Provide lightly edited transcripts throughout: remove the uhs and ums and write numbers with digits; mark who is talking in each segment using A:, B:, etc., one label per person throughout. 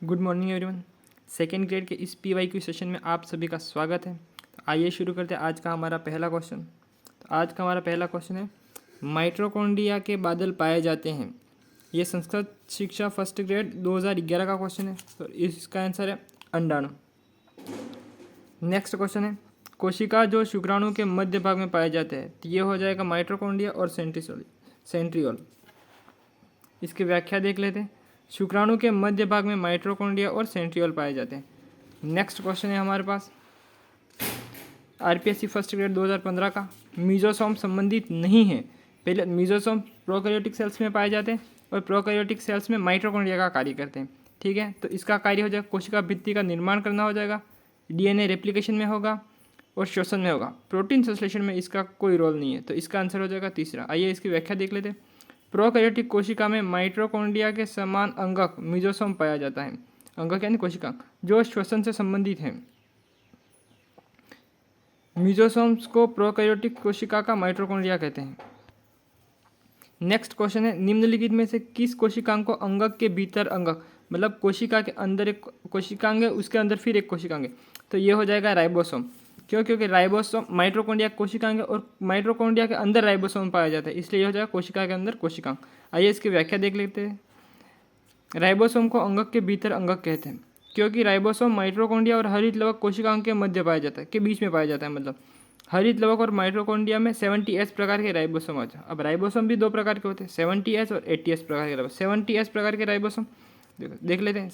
A: Good morning everyone. Second grade के इस PYQ session में आप सभी का स्वागत है। तो आइए शुरू करते हैं आज का हमारा पहला क्वेश्चन। तो आज का हमारा पहला क्वेश्चन है, माइटोकॉन्ड्रिया के बादल पाए जाते हैं। ये संस्कृत शिक्षा फर्स्ट ग्रेड 2011 का क्वेश्चन है। तो इसका आंसर है अंडाणु। नेक्स्ट क्वेश्चन है, कोशिका जो शुक्राणु के मध्य भाग में पाए जाते हैं। तो ये हो जाएगा माइटोकॉन्ड्रिया और सेंट्रियोल। इसकी व्याख्या देख लेते हैं। शुक्राणु के मध्य भाग में माइटोकॉन्ड्रिया और सेंट्रियोल पाए जाते हैं। नेक्स्ट क्वेश्चन है हमारे पास RPSC फर्स्ट ग्रेड 2015 का, मीजोसोम संबंधित नहीं है। पहले मीजोसोम प्रोकैरियोटिक सेल्स में पाए जाते हैं और प्रोकैरियोटिक सेल्स में माइटोकॉन्ड्रिया का कार्य करते हैं। ठीक है, तो इसका कार्य हो जाएगा कोशिका भित्ति का निर्माण करना हो जाएगा, DNA रेप्लिकेशन में होगा और श्वसन में होगा। प्रोटीन संश्लेषण में इसका कोई रोल नहीं है। तो इसका आंसर हो जाएगा तीसरा। आइए इसकी व्याख्या देख लेते हैं। प्रोकैरियोटिक कोशिका में माइटोकॉन्ड्रिया के समान अंगक मीजोसोम पाया जाता है। अंगक यानी कोशिका जो श्वसन से संबंधित है। मीजोसोम्स को प्रोकैरियोटिक कोशिका का माइटोकॉन्ड्रिया कहते हैं। नेक्स्ट क्वेश्चन है, निम्नलिखित में से किस कोशिकांग को अंगक के भीतर अंगक, मतलब कोशिका के अंदर एक कोशिकांग है, उसके अंदर फिर एक कोशिकांग है। तो ये हो जाएगा राइबोसोम। क्योंकि राइबोसोम माइटोकॉन्ड्रिया कोशिकांग है और माइटोकॉन्ड्रिया के अंदर राइबोसोम पाया जाता है, इसलिए हो जाएगा कोशिका के अंदर कोशिकांग। आइए इसकी व्याख्या देख लेते हैं। राइबोसोम को अंगक के भीतर अंगक कहते हैं क्योंकि राइबोसोम माइटोकॉन्ड्रिया और हरित लवक कोशिकांग के मध्य पाया जाता है, के बीच में पाया जाता है। मतलब हरित लवक और माइटोकॉन्ड्रिया में 70S प्रकार के राइबोसोम होते हैं। अब राइबोसोम भी दो प्रकार के होते हैं, 70S और 80S प्रकार के। 70S प्रकार के राइबोसोम देख लेते हैं।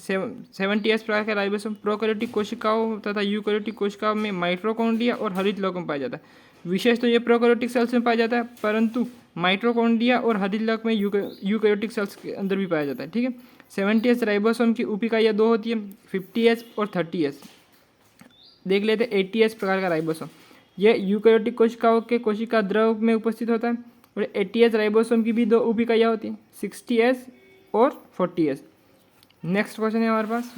A: 70S प्रकार के राइबोसोम प्रोकैरियोटिक कोशिकाओं तथा यूकैरियोटिक कोशिकाओं में माइटोकॉन्ड्रिया और हरित लवक में पाया जाता है। विशेष तो ये प्रोकैरियोटिक सेल्स में पाया जाता है, परंतु माइटोकॉन्ड्रिया और हरित लवक में यूकैरियोटिक सेल्स के अंदर भी पाया जाता है। ठीक है, 70S राइबोसोम की उपिकाइयाँ दो होती है, 50S और 30S। देख लेते हैं 80S प्रकार का राइबोसोम। यह यूकैरियोटिक कोशिकाओं के कोशिका द्रव में उपस्थित होता है और 80S राइबोसोम की भी दो उपिकाइयाँ होती हैं, 60S और 40S। नेक्स्ट क्वेश्चन है हमारे पास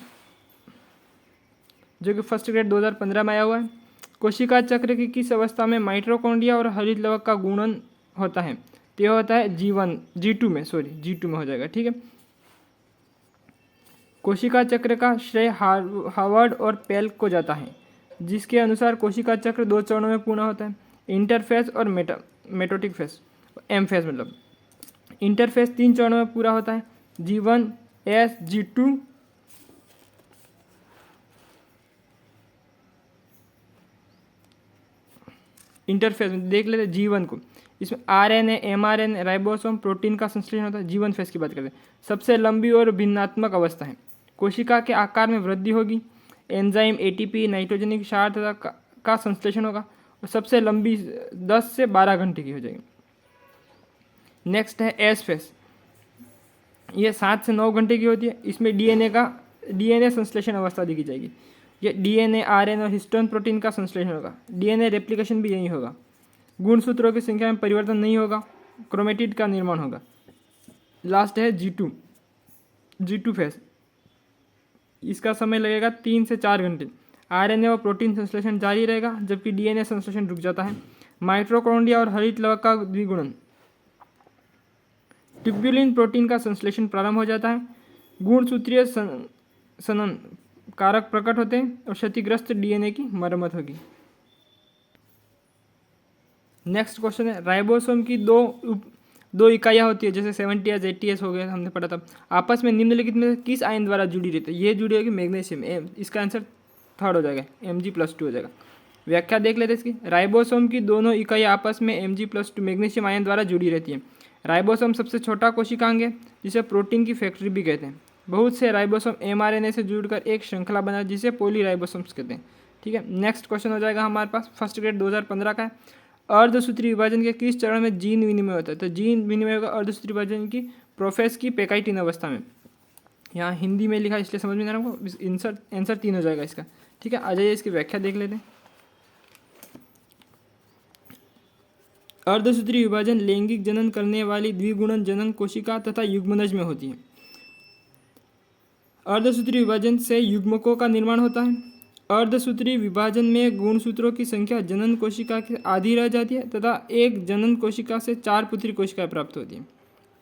A: जो कि फर्स्ट ग्रेड 2015 में आया हुआ है। कोशिका चक्र की किस अवस्था में माइटोकॉन्ड्रिया और हरित लवक का गुणन होता है? तो यह होता है G2 में हो जाएगा। ठीक है, कोशिका चक्र का श्रेय हार्वर्ड और पेल्क को जाता है, जिसके अनुसार कोशिका चक्र दो चरणों में पूर्ण होता है, इंटरफेस और मेटोटिक फेस। M फेस मतलब इंटरफेस 3 चरणों में पूरा होता है, G1, S, G2 इंटरफेस में देख लेते हैं G1 को। इसमें RNA, mRNA, राइबोसोम, प्रोटीन का संश्लेषण होता है। G1 फेस की बात करते हैं। सबसे लंबी और भिन्नात्मक अवस्था है। कोशिका के आकार में वृद्धि होगी, एंजाइम, ATP, नाइट्रोजनिक क्षार तथा का संश्लेषण होगा और सबसे लंबी 10 से 12 घंटे की हो जाएगी। नेक्स्ट है S फेस। ये 7 से 9 घंटे की होती है। इसमें DNA संश्लेषण अवस्था देखी जाएगी। ये DNA, RNA और हिस्टोन प्रोटीन का संश्लेषण होगा। DNA रेप्लिकेशन भी यही होगा। गुणसूत्रों की संख्या में परिवर्तन नहीं होगा, क्रोमेटिड का निर्माण होगा। लास्ट है G2 फेस। इसका समय लगेगा 3 से 4 घंटे। RNA और प्रोटीन संश्लेषण जारी रहेगा जबकि DNA संश्लेषण रुक जाता है। माइटोकॉन्ड्रिया और हरित लवक का द्विगुणन, ट्यूब्युलिन प्रोटीन का संश्लेषण प्रारंभ हो जाता है। गुणसूत्रीय सनन कारक प्रकट होते हैं और क्षतिग्रस्त DNA की मरम्मत होगी। नेक्स्ट क्वेश्चन है, राइबोसोम की दो इकाइयाँ होती है, जैसे 70S 80S हो गया, हमने पढ़ा था। आपस में निम्नलिखित में किस आयन द्वारा जुड़ी रहती है? ये जुड़ी होगी मैग्नीशियम। इसका आंसर थर्ड हो जाएगा, Mg+2 हो जाएगा। व्याख्या देख लेते हैं इसकी। राइबोसोम की दोनों इकाइयाँ आपस में Mg+2 मैग्नीशियम आयन द्वारा जुड़ी रहती है। राइबोसोम सबसे छोटा कोशिकांग है जिसे प्रोटीन की फैक्ट्री भी कहते हैं। बहुत से राइबोसोम mRNA से जुड़कर एक श्रृंखला बना जिसे पॉलीराइबोसोम्स कहते हैं। ठीक है, नेक्स्ट क्वेश्चन हो जाएगा हमारे पास फर्स्ट ग्रेड 2015 का है। अर्धसूत्री विभाजन के किस चरण में जीन विनिमय होता है? तो जीन विनिमय होगा अर्धसूत्री विभाजन की प्रोफेस की पेकाइटिन अवस्था में। यहाँ हिंदी में लिखा इसलिए समझ में नहीं आ रहा हमको। आंसर 3 हो जाएगा इसका। ठीक है, आ जाइए इसकी व्याख्या देख लेते हैं। अर्धसूत्री विभाजन लैंगिक जनन करने वाली द्विगुणन जनन कोशिका तथा युग्मनज में होती है। अर्धसूत्री विभाजन से युग्मकों का निर्माण होता है। अर्धसूत्री विभाजन में गुणसूत्रों की संख्या जनन कोशिका की आधी रह जाती है तथा एक जनन कोशिका से 4 पुत्री कोशिकाएं प्राप्त होती हैं।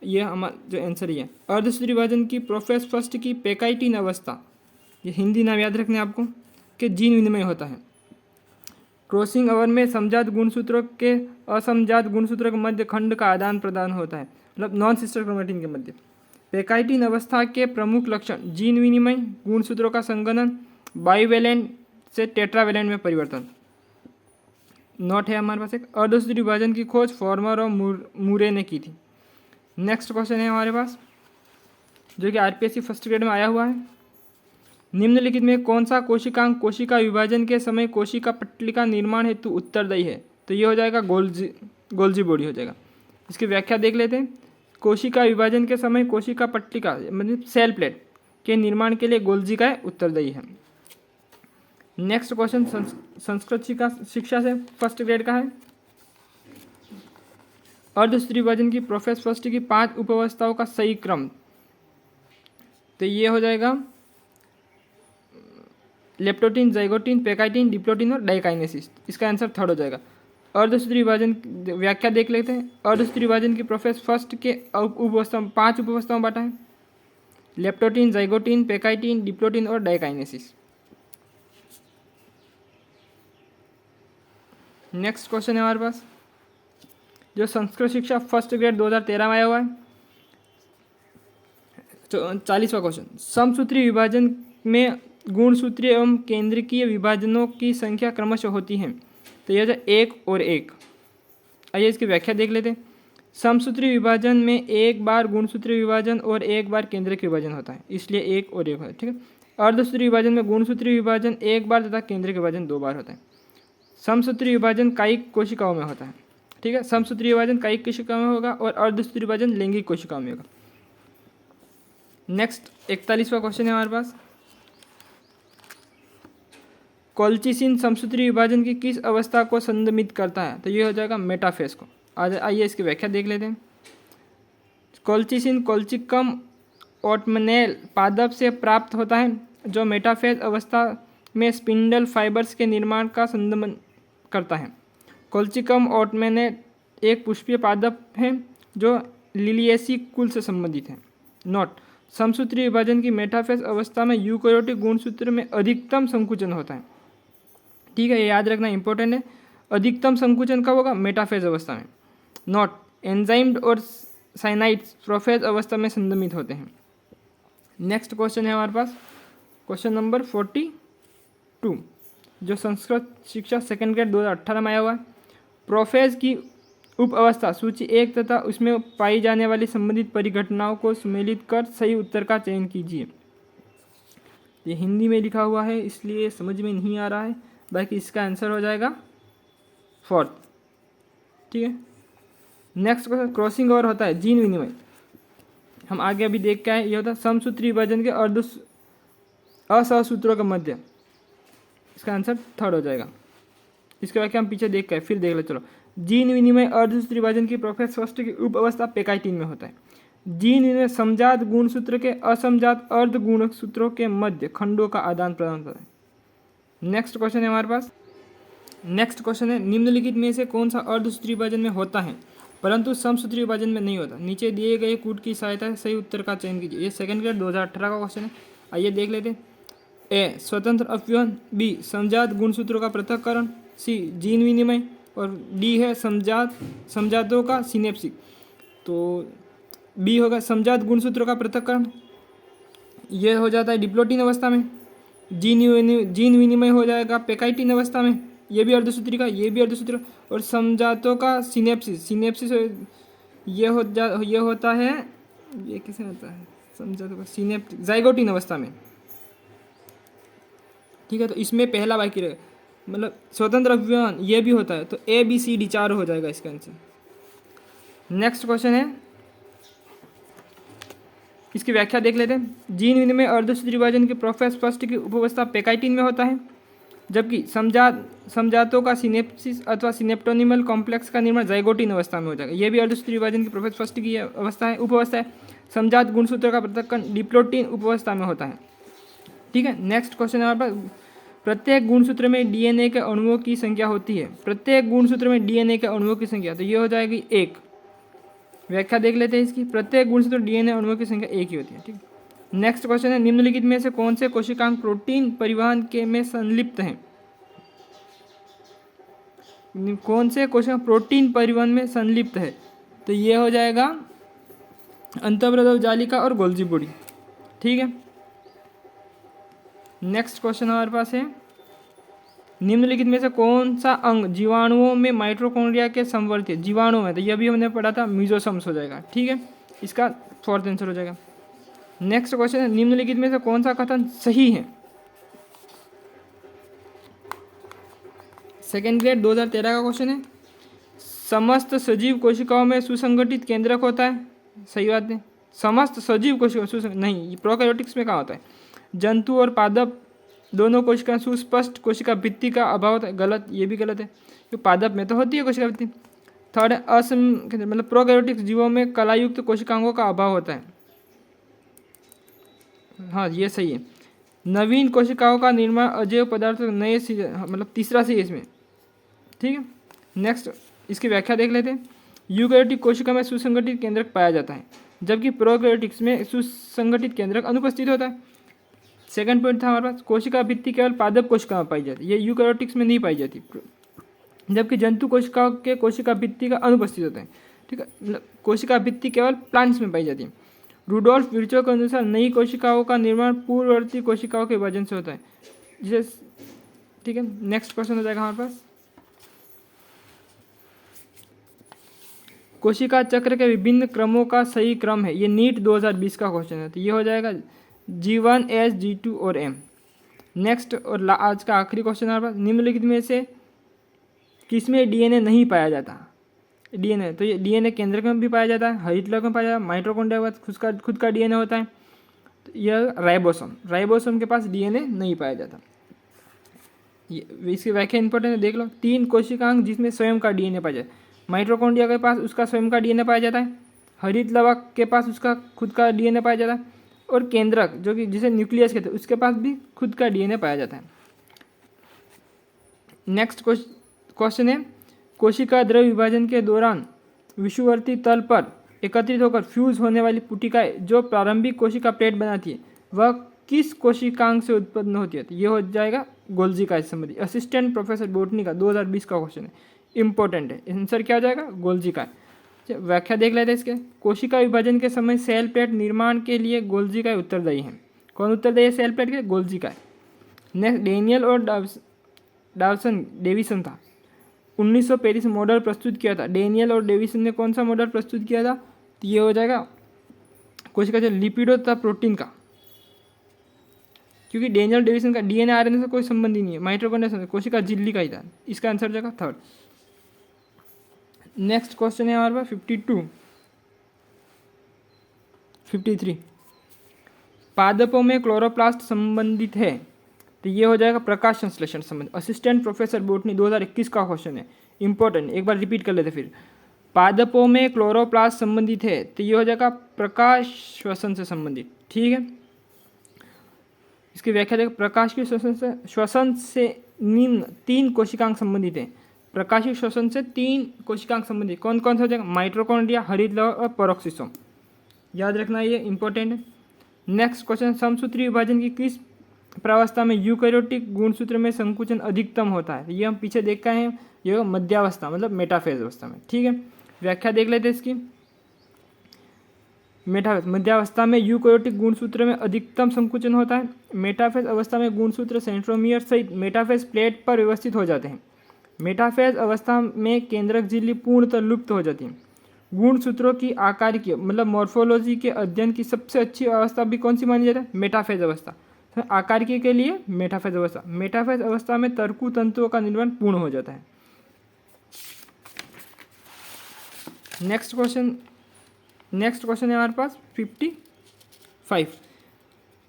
A: यह हमारा जो आंसर ही है। अर्धसूत्री विभाजन की प्रोफेस फर्स्ट की पेकाइटिन अवस्था ये हिंदी नाम याद रखने आपको कि जीन विनिमय होता है। क्रॉसिंग ओवर में समजात गुणसूत्रों के असमजात गुणसूत्रों के मध्य खंड का आदान प्रदान होता है, मतलब नॉन सिस्टर क्रोमेटिन के मध्य। पैकाइटिन अवस्था के प्रमुख लक्षण जीन विनिमय, गुणसूत्रों का संघनन, बाइवेलेंट से टेट्रावेलेंट में परिवर्तन। नोट है हमारे पास एक अर्धसूत्री विभाजन की खोज फॉर्मर और मूरे ने की थी। नेक्स्ट क्वेश्चन है हमारे पास जो कि आरपीएससी फर्स्ट ग्रेड में आया हुआ है। निम्नलिखित में कौन सा कोशिकांग कोशिका विभाजन के समय कोशिका पटली का निर्माण हेतु उत्तरदायी है? तो ये हो जाएगा गोल्जी बॉडी हो जाएगा। इसकी व्याख्या देख लेते हैं। कोशिका विभाजन के समय कोशिका पट्टिका मतलब सेल प्लेट के निर्माण के लिए गोल्जी का उत्तरदायी है। नेक्स्ट क्वेश्चन संस्कृत शिक्षा से फर्स्ट ग्रेड का है। अर्धसूत्री विभाजन की प्रोफेस फर्स्ट की 5 उपावस्थाओं का सही क्रम, तो ये हो जाएगा लेप्टोटीन, जाइगोटीन, पैकाइटिन, डिप्लोटीन और डाइकाइनेसिस। इसका आंसर थर्ड हो जाएगा। अर्धसूत्री विभाजन व्याख्या देख लेते हैं। अर्धसूत्री विभाजन की प्रोफेस फर्स्ट के उपअवस्था 5 उपअवस्थाओं बांटा है, लेप्टोटीन, जाइगोटीन, पैकाइटिन, डिप्लोटीन और डाइकाइनेसिस। नेक्स्ट क्वेश्चन है हमारे पास जो संस्कृत शिक्षा फर्स्ट ग्रेड 2013 में आया हुआ है। 40वां क्वेश्चन, समसूत्री विभाजन में गुणसूत्रीय एवं केंद्रकीय विभाजनों की संख्या क्रमशः होती है, तो यह 1 और 1। आइए इसकी व्याख्या देख लेते हैं। समसूत्री विभाजन में एक बार गुणसूत्री विभाजन और एक बार केंद्रकीय विभाजन होता है, इसलिए 1 और 1 होता है। ठीक है। अर्धसूत्री विभाजन में गुणसूत्री विभाजन एक बार तथा केंद्रकीय विभाजन 2 बार होता है। समसूत्री विभाजन कायिक कोशिकाओं में होता है। ठीक है, समसूत्री विभाजन कायिक कोशिकाओं में होगा और अर्धसूत्री विभाजन लैंगिक कोशिकाओं में होगा। नेक्स्ट 41वां क्वेश्चन है हमारे पास, कोल्चिसिन समसूत्री विभाजन की किस अवस्था को संदर्भित करता है? तो ये हो जाएगा मेटाफेज को। आइए इसकी व्याख्या देख लेते हैं। कोल्चिसिन कोल्चिकम ओटमनेल पादप से प्राप्त होता है जो मेटाफेज अवस्था में स्पिंडल फाइबर्स के निर्माण का संदर्भ करता है। कोल्चिकम ओटमनेल एक पुष्पीय पादप है जो लिलिएसी कुल से संबंधित है। नोट, समसूत्री विभाजन की मेटाफेज अवस्था में यूकेरियोटिक गुणसूत्र में अधिकतम संकुचन होता है। ठीक है, ये याद रखना इंपॉर्टेंट है। अधिकतम संकुचन कब होगा? मेटाफेज अवस्था में। नोट, एंजाइम और साइनाइड्स प्रोफेज अवस्था में संदर्भित होते हैं। नेक्स्ट क्वेश्चन है हमारे पास क्वेश्चन नंबर 42 जो संस्कृत शिक्षा सेकंड ग्रेड 2018 में आया हुआ है। प्रोफेज की उप अवस्था सूची 1 तथा उसमें पाई जाने वाली संबंधित परिघटनाओं को सम्मिलित कर सही उत्तर का चयन कीजिए। ये हिंदी में लिखा हुआ है इसलिए समझ में नहीं आ रहा है, बाकी इसका आंसर हो जाएगा 4। ठीक है। नेक्स्ट क्वेश्चन, क्रॉसिंग ओवर होता है जीन विनिमय। हम आगे अभी देख के आए, ये होता है समसूत्री विभाजन के असहसूत्रों के मध्य। इसका आंसर थर्ड हो जाएगा। इसके बाद हम पीछे देख के फिर देख ले। चलो, जीन विनिमय अर्धसूत्री विभाजन की प्रोफेस फर्स्ट की उप अवस्था पैकाइटिन में होता है। जीन विनिमय समजात गुणसूत्र के असमजात अर्ध गुणसूत्रों के मध्य खंडों का आदान प्रदान होता है। नेक्स्ट क्वेश्चन है हमारे पास। नेक्स्ट क्वेश्चन है, निम्नलिखित में से कौन सा अर्धसूत्री विभाजन में होता है परंतु समसूत्री विभाजन में नहीं होता? नीचे दिए गए कूट की सहायता से सही उत्तर का चयन कीजिए। ये सेकंड ग्रेड 2018 का क्वेश्चन है। आइए देख लेते हैं। ए, स्वतंत्र अपव्यूहन। बी, समजात गुणसूत्रों का पृथक्करण। सी, जीन विनिमय। और डी है समजातों का सिनेप्सिस। तो बी होगा समजात गुणसूत्रों का पृथक्करण। यह हो जाता है डिप्लोटीन अवस्था में। जीन विनिमय हो जाएगा पैकाइटिन अवस्था में, ये भी अर्धसूत्री का, ये भी अर्धसूत्री। और समजातों का सिनेप्सिस ये होता है, ये किसे होता है समजातों का सिनेप्टिक जाइगोटीन अवस्था में। ठीक है, तो इसमें पहला बाकी रहे, मतलब स्वतंत्र अपव्यूहन ये भी होता है। तो ए बी सी डी 4 हो जाएगा इसका आंसर। नेक्स्ट क्वेश्चन है, इसकी व्याख्या देख लेते हैं। जीन विनिमय अर्धसूत्री विभाजन की प्रोफेस फर्स्ट की उपावस्था पैकाइटिन में होता है, जबकि समजातों का सिनेप्सिस अथवा सिनेप्टोनिमल कॉम्प्लेक्स का निर्माण जाइगोटीन अवस्था में हो जाएगा। यह भी अर्धसूत्री विभाजन की प्रोफेस फर्स्ट की अवस्था है, उपावस्था है। समजात गुणसूत्र का पृथक्करण डिप्लोटीन उपावस्था में होता है। ठीक है। नेक्स्ट क्वेश्चन हमारे पास, प्रत्येक गुणसूत्र में डीएनए के अणुओं की संख्या होती है। प्रत्येक गुणसूत्र में डीएनए के अणुओं की संख्या, तो ये हो जाएगी 1। व्याख्या देख लेते हैं इसकी। प्रत्येक गुणसूत्र डीएनए अणुओं की संख्या 1 ही होती है। ठीक, नेक्स्ट क्वेश्चन है निम्नलिखित में से कौन से कोशिकांग प्रोटीन परिवहन के में संलिप्त हैं? कौन से कोशिकांग प्रोटीन परिवहन में संलिप्त है? तो ये हो जाएगा अंतःप्रादप जालिका और गोल्जी बॉडी। ठीक है, नेक्स्ट क्वेश्चन हमारे पास है निम्नलिखित में से कौन सा अंग जीवाणुओं में माइटोकॉन्ड्रिया के समवर्ती है? जीवाणुओं में, तो यह भी हमने पढ़ा था, मीजोसोम्स हो जाएगा। ठीक है, इसका फोर्थ आंसर हो जाएगा। नेक्स्ट क्वेश्चन है निम्नलिखित में से कौन सा कथन सही है? सेकेंड ग्रेड 2013 का क्वेश्चन है समस्त सजीव कोशिकाओं में सुसंगठित केंद्रक होता है। सही बात है, समस्त सजीव कोशिकाओं नहीं, प्रोकैरियोटिक्स में कहाँ होता है? जंतु और पादप दोनों कोशिका सुस्पष्ट कोशिका भित्ति का अभाव होता है। गलत, ये भी गलत है, क्योंकि पादप में तो होती है कोशिका भित्ति। थर्ड है मतलब प्रोकैरियोटिक्स जीवों में कलायुक्त कोशिकांगों का अभाव होता है। हाँ, ये सही है। नवीन कोशिकाओं का निर्माण अजैव पदार्थों नए मतलब तीसरा सही है इसमें। ठीक है, नेक्स्ट इसकी व्याख्या देख लेते हैं। यूकैरियोटिक कोशिका में सुसंगठित केंद्रक पाया जाता है, जबकि प्रोकैरियोटिक्स में सुसंगठित केंद्रक अनुपस्थित होता है। सेकंड पॉइंट था हमारे पास कोशिका भित्ति केवल पादप कोशिका में पाई जाती है, ये यूकैरियोटिक्स में नहीं पाई जाती, जबकि जंतु कोशिकाओं के कोशिका भित्ति का अनुपस्थित होता है। ठीक है, मतलब कोशिका भित्ति केवल प्लांट्स में पाई जाती है। रुडोल्फ विर्चो के अनुसार नई कोशिकाओं का निर्माण पूर्ववर्ती कोशिकाओं के विभाजन से होता है, जिसे ठीक है। नेक्स्ट क्वेश्चन हो जाएगा हमारे पास कोशिका चक्र के विभिन्न क्रमों का सही क्रम है। ये नीट 2020 का क्वेश्चन है, तो ये हो जाएगा G1, S, G2 और M। नेक्स्ट और आज का आखिरी क्वेश्चन हमारे पास निम्नलिखित में से किसमें डीएनए नहीं पाया जाता? डीएनए, तो ये डीएनए केंद्रक में भी पाया जाता है, हरितलक में पाया जाता है, माइटोकॉन्ड्रिया के पास खुद का डीएनए होता है। तो यह राइबोसोम के पास डीएनए नहीं पाया जाता। इसकी व्याख्या इंपॉर्टेंट है, देख लो। 3 कोशिकांग जिसमें स्वयं का डीएनए पाया जाता है। माइटोकॉन्ड्रिया के पास उसका स्वयं का डीएनए पाया जाता है, हरितलवक के पास उसका खुद का डीएनए पाया जाता है, और केंद्रक जो कि जिसे न्यूक्लियस कहते हैं उसके पास भी खुद का डीएनए पाया जाता है। नेक्स्ट क्वेश्चन है कोशिका द्रव्य विभाजन के दौरान विषुवर्ती तल पर एकत्रित होकर फ्यूज होने वाली पुटिकाएं जो प्रारंभिक कोशिका प्लेट बनाती है वह किस कोशिकांग से उत्पन्न होती है? तो ये हो जाएगा गोल्जी का संबंधी। असिस्टेंट प्रोफेसर बोटनी का 2020 का क्वेश्चन है, इंपॉर्टेंट है। आंसर क्या हो जाएगा? गोल्जी का। व्याख्या देख लेते हैं इसके। कोशिका विभाजन के समय सेल प्लेट निर्माण के लिए गोल्जी का उत्तरदायी है। कौन उत्तरदायी है सेल प्लेट के? गोल्जी का। नेक्स्ट डेनियल और डेविसन था 1935 मॉडल प्रस्तुत किया था। डेनियल और डेविसन ने कौन सा मॉडल प्रस्तुत किया था? तो ये हो जाएगा कोशिका जो लिपिडो तथा प्रोटीन का, क्योंकि डेनियल डेविसन का डीएनए आरएनए से कोई संबंध ही नहीं है, माइटोकॉन्ड्रिया से कोशिका झिल्ली का ही था। इसका आंसर हो जाएगा थर्ड। नेक्स्ट क्वेश्चन है हमारे पास 53 पादपों में क्लोरोप्लास्ट संबंधित है, तो ये हो जाएगा प्रकाश संश्लेषण संबंध। असिस्टेंट प्रोफेसर बोटनी 2021 का क्वेश्चन है, इंपॉर्टेंट, एक बार रिपीट कर लेते फिर। पादपों में क्लोरोप्लास्ट संबंधित है, तो ये हो जाएगा प्रकाश श्वसन से संबंधित। ठीक है, इसकी व्याख्या देखो। प्रकाश के श्वसन से निम्न 3 कोशिकांग संबंधित है। प्रकाशिक श्वसन से 3 कोशिकांग संबंधित कौन कौन सा हो जाएगा? माइटोकॉन्ड्रिया, हरितलवक और पेरोक्सिसोम। याद रखना, ये इंपॉर्टेंट है। नेक्स्ट क्वेश्चन समसूत्री विभाजन की किस प्रावस्था में यूकैरियोटिक गुणसूत्र में संकुचन अधिकतम होता है? ये हम पीछे देख गए हैं, ये मध्यावस्था मतलब मेटाफेज अवस्था में। ठीक है, व्याख्या देख लेते हैं इसकी। मध्यावस्था में यूकैरियोटिक गुणसूत्र में अधिकतम संकुचन होता है। मेटाफेज अवस्था में गुणसूत्र सेंट्रोमियर सहित मेटाफेज प्लेट पर व्यवस्थित हो जाते हैं। मेटाफेज अवस्था में केंद्रक झिल्ली पूर्णतः लुप्त हो जाती है। गुणसूत्रों की आकारिकी मतलब मॉर्फोलॉजी के अध्ययन की सबसे अच्छी अवस्था भी कौन सी मानी जाती है? मेटाफेज अवस्था। तो आकारिकी के लिए मेटाफेज अवस्था। मेटाफेज अवस्था में तर्कु तंतुओं का निर्माण पूर्ण हो जाता है। नेक्स्ट क्वेश्चन है हमारे पास 55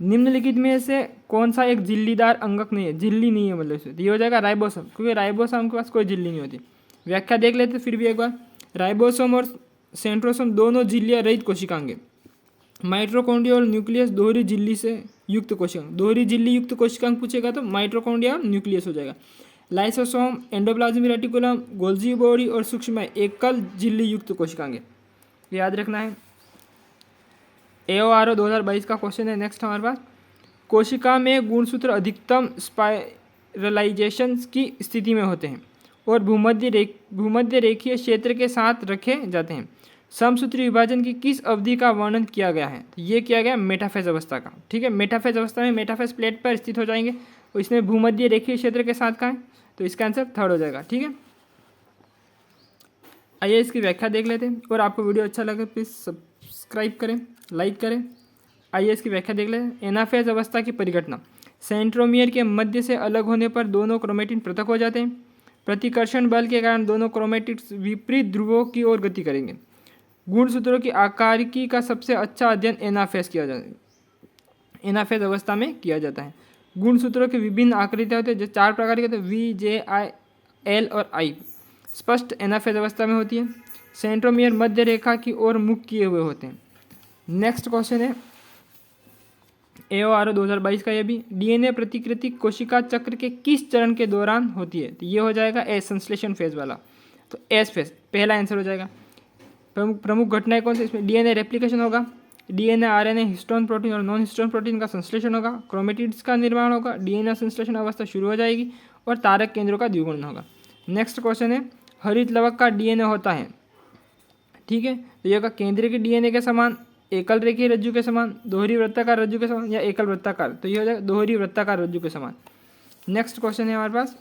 A: निम्नलिखित में से कौन सा एक झिल्लीदार अंगक नहीं है? झिल्ली नहीं है मतलब इसमें, ये हो जाएगा राइबोसोम, क्योंकि राइबोसोम के पास कोई झिल्ली नहीं होती। व्याख्या देख लेते फिर भी एक बार। राइबोसोम और सेंट्रोसोम दोनों झिल्लियाँ रहित कोशिकांग हैं। माइटोकॉन्ड्रिया और न्यूक्लियस दोहरी झिल्ली से युक्त कोशिकांग। दोहरी झिल्ली युक्त कोशिकांग पूछेगा तो माइटोकॉन्ड्रिया और न्यूक्लियस हो जाएगा। Lysosome, endoplasmic reticulum, Golgi body और सूक्ष्म एकल झिल्ली युक्त कोशिकांग है, याद रखना है। AORO 2022 का क्वेश्चन है नेक्स्ट हमारे पास। कोशिका में गुणसूत्र अधिकतम स्पाइरलाइजेशन की स्थिति में होते हैं और भूमध्य रेखीय क्षेत्र के साथ रखे जाते हैं। समसूत्री विभाजन की किस अवधि का वर्णन किया गया है? तो ये किया गया मेटाफेज अवस्था का। ठीक है, मेटाफेज अवस्था में मेटाफेज प्लेट पर स्थित हो जाएंगे और इसमें भूमध्य रेखीय क्षेत्र के साथ का है, तो इसका आंसर थर्ड हो जाएगा। ठीक है, आइए इसकी व्याख्या देख लेते हैं। और आपको वीडियो अच्छा लगे प्लीज़ सब्सक्राइब करें, लाइक करें। आइए इसकी व्याख्या देख लेते हैं। एनाफेज अवस्था की परिघटना, सेंट्रोमियर के मध्य से अलग होने पर दोनों क्रोमेटिन पृथक हो जाते हैं। प्रतिकर्षण बल के कारण दोनों क्रोमेटिड्स विपरीत ध्रुवों की ओर गति करेंगे। गुणसूत्रों की आकारिकी का सबसे अच्छा अध्ययन एनाफेज किया जाता है, एनाफेज अवस्था में किया जाता है। गुणसूत्रों की विभिन्न आकृतियाँ होती है, जो 4 प्रकार के होते हैं, V, J, I, L और I। स्पष्ट एनाफेज अवस्था में होती है। सेंट्रोमियर मध्य रेखा की ओर मुख किए हुए होते हैं। नेक्स्ट क्वेश्चन है AORO 2022 का। ये भी DNA प्रतिकृति कोशिका चक्र के किस चरण के दौरान होती है? तो ये हो जाएगा एस, संश्लेषण फेज वाला, तो एस फेज पहला आंसर हो जाएगा। प्रमुख घटनाएं कौन सी? इसमें DNA रेप्लिकेशन होगा, DNA RNA हिस्टोन प्रोटीन और नॉन हिस्टोन प्रोटीन का संश्लेषण होगा, क्रोमेटिड्स का निर्माण होगा, DNA संश्लेषण अवस्था शुरू हो जाएगी और तारक केंद्रों का द्विगुणन होगा। नेक्स्ट क्वेश्चन है हरित लवक का DNA होता है। ठीक है, तो ये होगा केंद्रीय के DNA के समान, एकल रेखीय रज्जु के समान, दोहरी वृत्ताकार रज्जु के समान या एकल वृत्ताकार, तो ये हो जाएगा दोहरी वृत्ताकार रज्जु के समान। नेक्स्ट क्वेश्चन है हमारे पास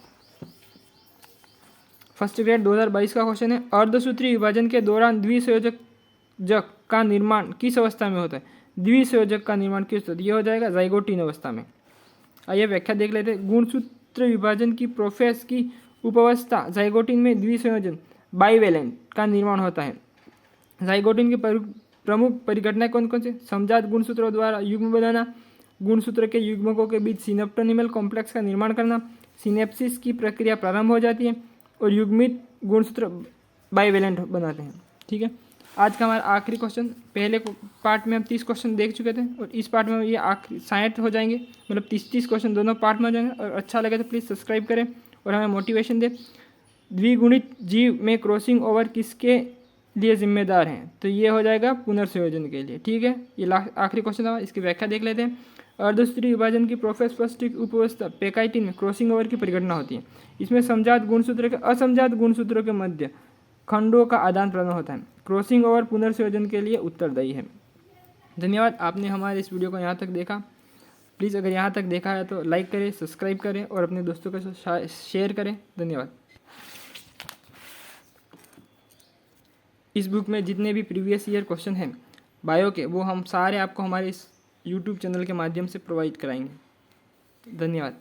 A: फर्स्ट ग्रेड 2022 का क्वेश्चन है। अर्धसूत्री विभाजन के दौरान द्विसंयोजक का निर्माण किस अवस्था में होता है? द्विसंयोजक का निर्माण किस होता है? ये हो जाएगा जाइगोटीन अवस्था में। आइए व्याख्या देख लेते हैं। गुणसूत्र विभाजन की प्रोफेस की उपावस्था जाइगोटीन में द्विसंयोजन बाइवेलेंट का निर्माण होता है। जाइगोटीन की प्रमुख परिघटनाएं कौन कौन सी? समजात गुणसूत्रों द्वारा युग्म बनाना, गुणसूत्र के युग्मकों के बीच सिनेप्टोनिमल कॉम्प्लेक्स का निर्माण करना, सिनेप्सिस की प्रक्रिया प्रारंभ हो जाती है और युग्मित गुणसूत्र बाइवेलेंट बनाते हैं। ठीक है, आज का हमारा आखिरी क्वेश्चन। पहले पार्ट में हम 30 क्वेश्चन देख चुके थे और इस पार्ट में ये आखिरी 60 हो जाएंगे, मतलब 30 क्वेश्चन दोनों पार्ट में हो जाएंगे। और अच्छा लगे तो प्लीज़ सब्सक्राइब करें और हमें मोटिवेशन दे। द्विगुणित जीव में क्रॉसिंग ओवर किसके लिए जिम्मेदार हैं? तो ये हो जाएगा पुनर्संयोजन के लिए। ठीक है, ये आखिरी क्वेश्चन था, इसकी व्याख्या देख लेते हैं। अर्धसूत्री विभाजन की प्रोफेस्पस्टिक उपअवस्था पेकाइटिन में क्रॉसिंग ओवर की परिघटना होती है। इसमें समजात गुणसूत्र के असमजात गुणसूत्रों के मध्य खंडों का आदान प्रदान होता है। क्रॉसिंग ओवर पुनर्संयोजन के लिए उत्तरदायी है। धन्यवाद, आपने हमारे इस वीडियो को यहाँ तक देखा। प्लीज़ अगर यहाँ तक देखा है तो लाइक करें, सब्सक्राइब करें और अपने दोस्तों के साथ शेयर करें। धन्यवाद। इस बुक में जितने भी प्रीवियस ईयर क्वेश्चन हैं बायो के, वो हम सारे आपको हमारे इस यूट्यूब चैनल के माध्यम से प्रोवाइड कराएंगे। धन्यवाद।